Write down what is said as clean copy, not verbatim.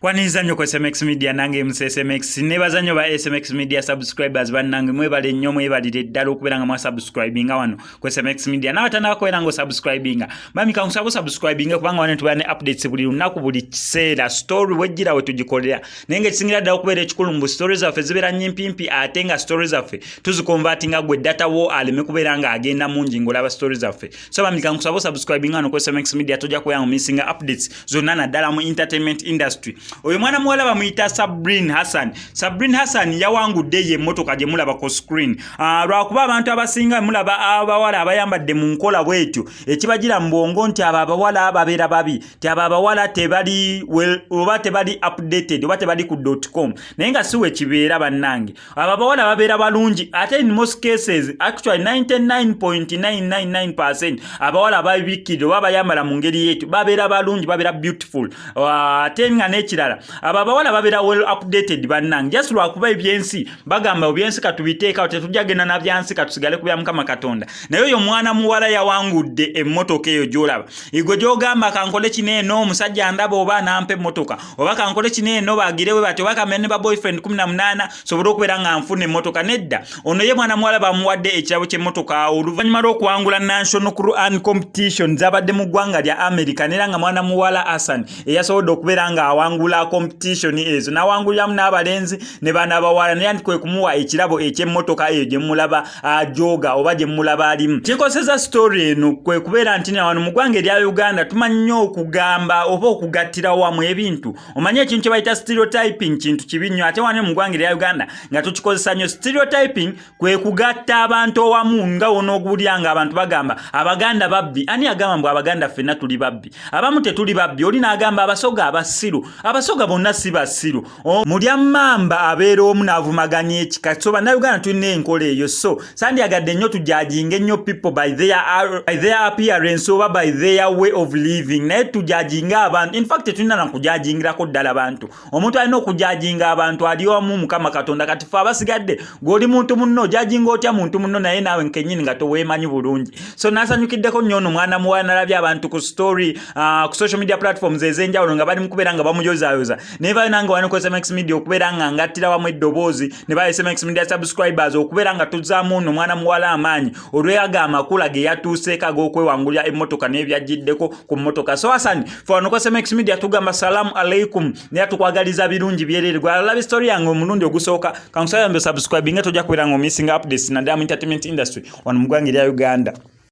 Kwaniza nnyo ku SMX Media nange mu SMX nebaza nnyo ba SMX Media subscribers bannange mwebale nnyo mwebalire ddala okubeera nga mwasubscribinga wano ku SMX Media n'abatannabakoera nga subscribinga bamika nsabo subscribinga kubanga wano tubane updates buli lunaku buli kiseera story wejjira we tugikolera naye ng'ekisingira ddala okubeera ekikulu mu stories zaffe zibeera nnyimpi ate nga stories zaffe tuzikonvertinga gwe data wo aleme kubeera nga agenda mungi ng'olaba stories zaffe so bamika nsabo subscribinga wano ku SMX Media tojja kubeera nga missing updates zonna naddala mu entertainment industry. Oyo mwana muwala bamuyita Sabrine Hassan yawangudde ye emmotoka gye mulaba ku screen. Lwakuba abantu abasinga mulaba abawala abayambadde mu nkola bwetyo ekibagira mu bwongo nti abo abawala babeera babi ti abo abawala tebali oba tebali updated oba tebali ku .com naye nga si we kibeera bannange abo abawala babeera balungi ate in most cases actually 99.999% abawala ababikidde oba abayambala mu ngeri yetu babeera balungi babeera beautiful ate nga n'ekirala abo abawala babeera well updated bannange just lwakuba ebyensi bagamba ebyensi katubiteeka tetujjagenda na byansi katusigale ku bya Mukama Katonda naye oyo mwana muwala yawangudde emmotoka eyo gy'olaba igwe gy'ogamba kankole kineeno omusajja ndaba oba nampe emmotoka oba kankole kineeno bagirewe bati oba kamene ba boyfriend 18 sobole okubeera nga nfuna emmotoka nedda ono ye mwana muwala bamuwadde ekirabo ky'emmotoka oluvannyuma lw'okuwangula national Quran competition zabadde mu ggwanga lya America nera nga mwana muwala Hassan eyasobodde okubeera nga awangula competition ezo nawanguliramu n'abalenzi ne bana abawala naye kwe kumuwa ekirabo eky'emmotoka eyo gye mulaba ajoga oba gye mulaba alimu kikoseza story eno kwe kubeera nti wano mu ggwanga erya Uganda tumanyi okugamba oba okugattira wamu ebintu omanye ekintu kye bayita stereotyping kintu kibi nnyo ate wano mu ggwanga erya Uganda nga tukikozesa nnyo stereotyping kwe kugatta abantu wamu nga onoogulya nga abantu bagamba abaganda babbi ani agamba mbu abaganda ffenna tuli babbi abamu tetuli babbi oli n'agamba abasoga abasiru abasoga bonna si basiru mulya mamba abeera omu n'avumaganya ekika so bannayuganda tulina enkola eyo so sandyagadde nnyo tujajinga ennyo people by their appearance oba by their way of living naye tujajinga abantu in fact tulina nakujajingirako ddala abantu omuntu alina okujajinga abantu ali omu Mukama Katonda kati fe abasigadde gw'oli muntu munno ojajinga otya muntu munno naye naawe nkennyini nga toweemanyi bulungi so nasanyukiddeko nnyo ono mwana muwala nalabye abantu ku story ku social media platforms ez'enjawulo nga bali mu kubeera nga bamuyozayoza neva nanga wano ku SMX Media okubeera nga ngattira wamu eddoboozi ne ba SMX Media subscribers okubeera nga tuzaamu ono mwana muwala amaanyi olweyaga amakula ge yatuuseeko ag'okwewangulya emmotoka n'ebyajjiddeko ku mmotoka so Hassan fe wano ku SMX Media tugamba salamu alaikum naye tukwagaliza birungi byererwa alaba story yange omulundi ogusooka kankusaba mbe subscribing tojja kubeera nga omissinga updates naddala mu entertainment industry wano mu ggwanga erya Uganda.